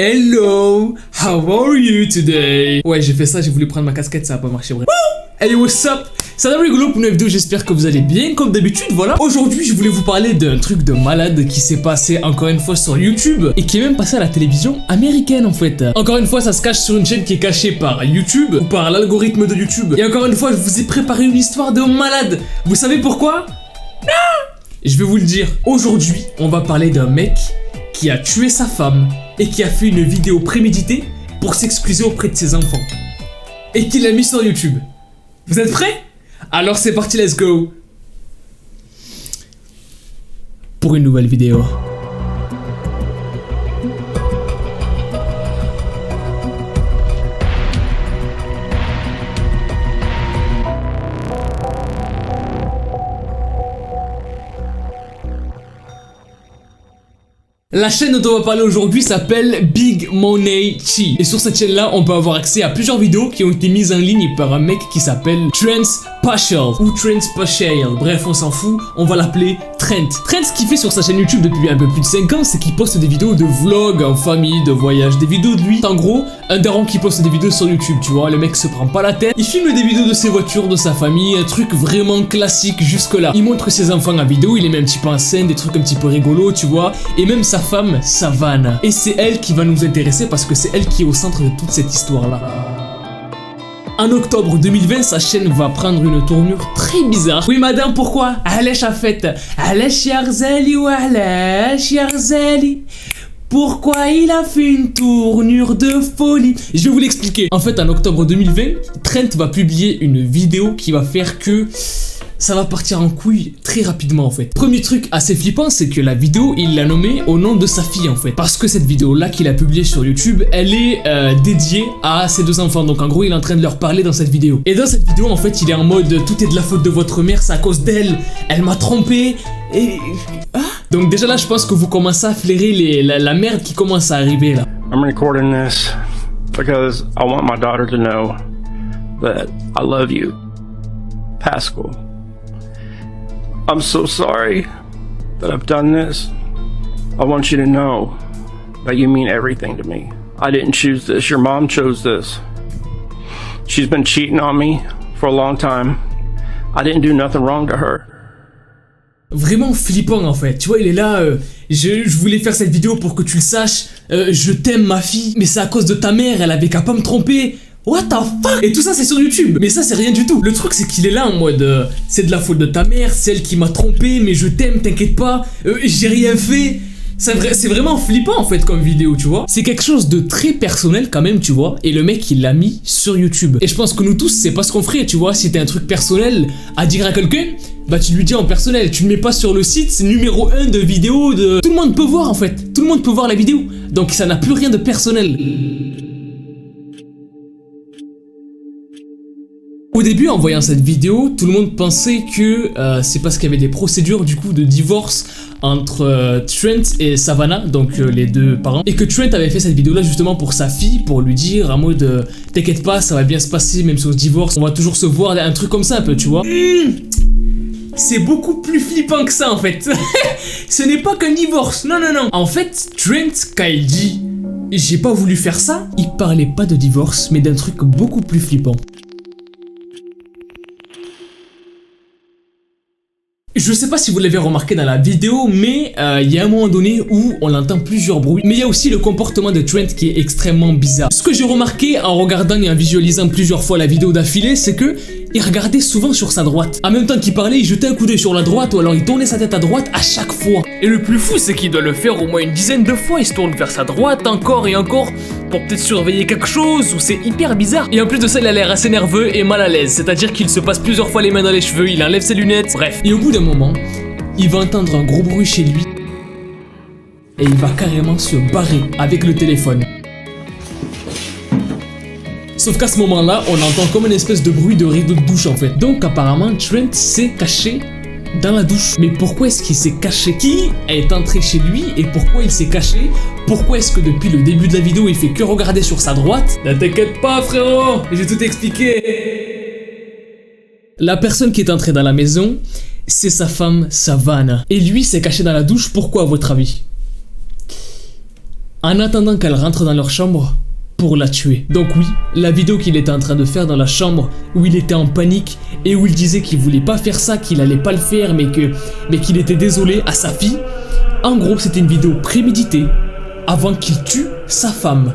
Hello, how are you today? Ouais, j'ai fait ça, j'ai voulu prendre ma casquette, ça a pas marché, bref. Hey, what's up? C'est Adam Rigolo pour une vidéo, j'espère que vous allez bien, comme d'habitude, voilà. Aujourd'hui, je voulais vous parler d'un truc de malade qui s'est passé encore une fois sur YouTube et qui est même passé à la télévision américaine, en fait. Encore une fois, ça se cache sur une chaîne qui est cachée par YouTube ou par l'algorithme de YouTube. Et encore une fois, je vous ai préparé une histoire de malade. Vous savez pourquoi? Je vais vous le dire. Aujourd'hui, on va parler d'un mec qui a tué sa femme et qui a fait une vidéo préméditée pour s'excuser auprès de ses enfants. Et qui l'a mis sur YouTube. Vous êtes prêts? Alors c'est parti, let's go! Pour une nouvelle vidéo. La chaîne dont on va parler aujourd'hui s'appelle Big Money Chi. Et sur cette chaîne là, on peut avoir accès à plusieurs vidéos qui ont été mises en ligne par un mec qui s'appelle Trent Pascal ou Trent Pascal. Bref, on s'en fout, on va l'appeler Trent. Trent, ce qu'il fait sur sa chaîne YouTube depuis un peu plus de 5 ans, c'est qu'il poste des vidéos de vlogs en famille, de voyages, des vidéos de lui. En gros, un daron qui poste des vidéos sur YouTube, tu vois, le mec se prend pas la tête. Il filme des vidéos de ses voitures, de sa famille, un truc vraiment classique jusque là. Il montre ses enfants en vidéo, il les met un petit peu en scène, des trucs un petit peu rigolos, tu vois. Et même sa femme, Savannah. Et c'est elle qui va nous intéresser parce que c'est elle qui est au centre de toute cette histoire-là. En octobre 2020, sa chaîne va prendre une tournure très bizarre. Oui madame, pourquoi? Allez Chafet, allez Chiarzeli ou allez Chiarzeli. Pourquoi il a fait une tournure de folie? Je vais vous l'expliquer. En fait, en octobre 2020, Trent va publier une vidéo qui va faire que ça va partir en couille très rapidement en fait. Premier truc assez flippant, c'est que la vidéo, il l'a nommée au nom de sa fille en fait. Parce que cette vidéo là qu'il a publiée sur YouTube, elle est dédiée à ses deux enfants. Donc en gros, il est en train de leur parler dans cette vidéo. Et dans cette vidéo, en fait, il est en mode tout est de la faute de votre mère, c'est à cause d'elle, elle m'a trompé. Et... Ah. Donc déjà là, je pense que vous commencez à flairer la merde qui commence à arriver là. I'm recording this because I want my daughter to know that I love you, Pascal. I'm so sorry that I've done this. I want you to know that you mean everything to me. I didn't choose this. Your mom chose this. She's been cheating on me for a long time. I didn't do nothing wrong to her. Vraiment flippant en fait, tu vois, il est là, je voulais faire cette vidéo pour que tu le saches, je t'aime ma fille, mais c'est à cause de ta mère, elle avait qu'à pas me tromper. What the fuck? Et tout ça c'est sur YouTube, mais ça c'est rien du tout. Le truc c'est qu'il est là en mode c'est de la faute de ta mère, c'est elle qui m'a trompé, mais je t'aime, t'inquiète pas, j'ai rien fait. C'est vraiment flippant en fait comme vidéo, tu vois. C'est quelque chose de très personnel quand même, tu vois. Et le mec il l'a mis sur YouTube. Et je pense que nous tous c'est pas ce qu'on ferait, tu vois. Si t'as un truc personnel à dire à quelqu'un, bah tu lui dis en personnel, tu le mets pas sur le site, c'est numéro 1 de vidéo de... Tout le monde peut voir en fait, tout le monde peut voir la vidéo. Donc ça n'a plus rien de personnel. Au début, en voyant cette vidéo, tout le monde pensait que c'est parce qu'il y avait des procédures du coup de divorce entre Trent et Savannah, donc les deux parents, et que Trent avait fait cette vidéo là justement pour sa fille, pour lui dire en mode t'inquiète pas, ça va bien se passer, même si on se divorce, on va toujours se voir, un truc comme ça un peu, tu vois. C'est beaucoup plus flippant que ça en fait. Ce n'est pas qu'un divorce, non non non. En fait, Trent, quand il dit j'ai pas voulu faire ça, il parlait pas de divorce, mais d'un truc beaucoup plus flippant. Je sais pas si vous l'avez remarqué dans la vidéo, mais il y a un moment donné où on entend plusieurs bruits. Mais il y a aussi le comportement de Trent qui est extrêmement bizarre. Ce que j'ai remarqué en regardant et en visualisant plusieurs fois la vidéo d'affilée, c'est que il regardait souvent sur sa droite. En même temps qu'il parlait, il jetait un coup d'œil sur la droite ou alors il tournait sa tête à droite à chaque fois. Et le plus fou, c'est qu'il doit le faire au moins une dizaine de fois. Il se tourne vers sa droite encore et encore pour peut-être surveiller quelque chose, ou c'est hyper bizarre. Et en plus de ça, il a l'air assez nerveux et mal à l'aise. C'est-à-dire qu'il se passe plusieurs fois les mains dans les cheveux, il enlève ses lunettes, bref. Et au bout d'un moment, il va entendre un gros bruit chez lui et il va carrément se barrer avec le téléphone. Sauf qu'à ce moment-là, on entend comme une espèce de bruit de rideau de douche en fait. Donc apparemment, Trent s'est caché dans la douche. Mais pourquoi est-ce qu'il s'est caché? Qui est entré chez lui et pourquoi il s'est caché? Pourquoi est-ce que depuis le début de la vidéo, il fait que regarder sur sa droite? Ne t'inquiète pas frérot, j'ai tout expliqué. La personne qui est entrée dans la maison, c'est sa femme Savannah. Et lui s'est caché dans la douche, pourquoi à votre avis? en attendant qu'elle rentre dans leur chambre pour la tuer. Donc oui, la vidéo qu'il était en train de faire dans la chambre où il était en panique et où il disait qu'il voulait pas faire ça, qu'il allait pas le faire mais qu'il était désolé à sa fille. En gros, c'était une vidéo préméditée avant qu'il tue sa femme.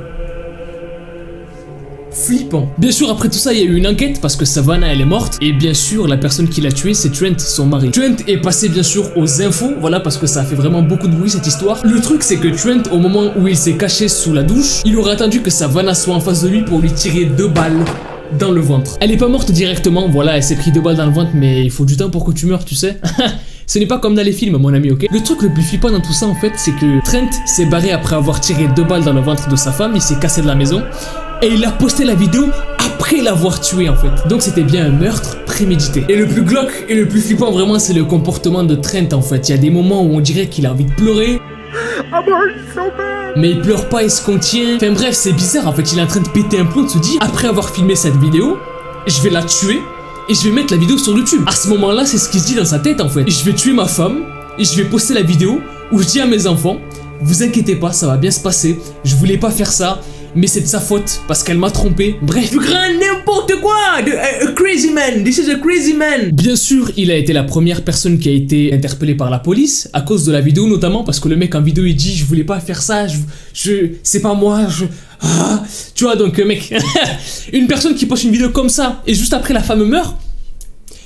Flippant. Bien sûr, après tout ça, il y a eu une enquête parce que Savannah, elle est morte. Et bien sûr, la personne qui l'a tuée, c'est Trent, son mari. Trent est passé bien sûr aux infos, voilà, parce que ça a fait vraiment beaucoup de bruit cette histoire. Le truc, c'est que Trent, au moment où il s'est caché sous la douche, il aurait attendu que Savannah soit en face de lui pour lui tirer 2 balles dans le ventre. Elle est pas morte directement, voilà, elle s'est pris 2 balles dans le ventre, mais il faut du temps pour que tu meurs, tu sais. Ce n'est pas comme dans les films, mon ami, ok? Le truc le plus flippant dans tout ça, en fait, c'est que Trent s'est barré après avoir tiré 2 balles dans le ventre de sa femme, il s'est cassé de la maison. Et il a posté la vidéo après l'avoir tué en fait. Donc c'était bien un meurtre prémédité. Et le plus glauque et le plus flippant vraiment, c'est le comportement de Trent en fait. Il y a des moments où on dirait qu'il a envie de pleurer. Mais il pleure pas, il se contient. Enfin bref, c'est bizarre en fait. Il est en train de péter un plomb, de se dire, après avoir filmé cette vidéo, je vais la tuer et je vais mettre la vidéo sur YouTube. À ce moment-là, c'est ce qui se dit dans sa tête en fait. Je vais tuer ma femme et je vais poster la vidéo où je dis à mes enfants, vous inquiétez pas, ça va bien se passer. Je voulais pas faire ça. Mais c'est de sa faute, parce qu'elle m'a trompé. Bref, du grand n'importe quoi. A crazy man, this is a crazy man. Bien sûr, il a été la première personne qui a été interpellée par la police, à cause de la vidéo notamment, parce que le mec en vidéo il dit, je voulais pas faire ça, c'est pas moi, tu vois, donc mec, une personne qui poste une vidéo comme ça, et juste après la femme meurt,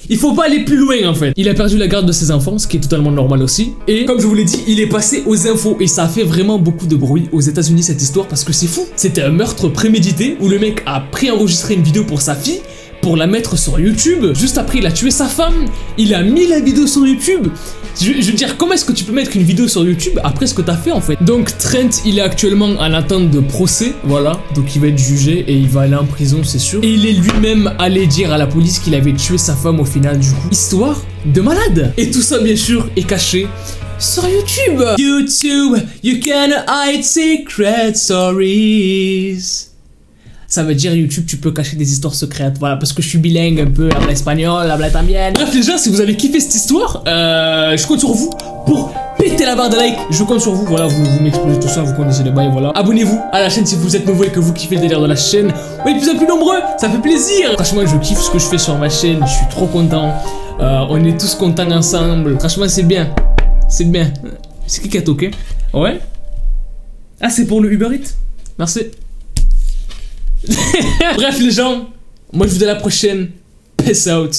il faut pas aller plus loin en fait. Il a perdu la garde de ses enfants, ce qui est totalement normal aussi. Et comme je vous l'ai dit, il est passé aux infos. Et ça a fait vraiment beaucoup de bruit aux États-Unis cette histoire parce que c'est fou. C'était un meurtre prémédité où le mec a préenregistré une vidéo pour sa fille, pour la mettre sur YouTube. Juste après, il a tué sa femme. Il a mis la vidéo sur YouTube. Je veux dire, comment est-ce que tu peux mettre une vidéo sur YouTube après ce que t'as fait en fait? Donc Trent, il est actuellement en attente de procès, voilà. Donc il va être jugé et il va aller en prison, c'est sûr. Et il est lui-même allé dire à la police qu'il avait tué sa femme au final du coup. Histoire de malade. Et tout ça bien sûr est caché sur YouTube. YouTube, you can hide secret stories. Ça veut dire YouTube, tu peux cacher des histoires secrètes, voilà, parce que je suis bilingue un peu, habla espagnol, habla también. Bref les gens, si vous avez kiffé cette histoire, je compte sur vous pour péter la barre de like. Je compte sur vous, voilà, vous m'explosez tout ça, vous connaissez les bails, voilà. Abonnez-vous à la chaîne si vous êtes nouveau et que vous kiffez le délire de la chaîne. On est de plus en plus nombreux, ça fait plaisir. Franchement, je kiffe ce que je fais sur ma chaîne, je suis trop content. On est tous contents ensemble. Franchement, c'est bien, c'est bien. C'est qui a toqué? Ouais. Ah, c'est pour le Uber Eats. Merci. Bref les gens, moi je vous dis à la prochaine. Peace out.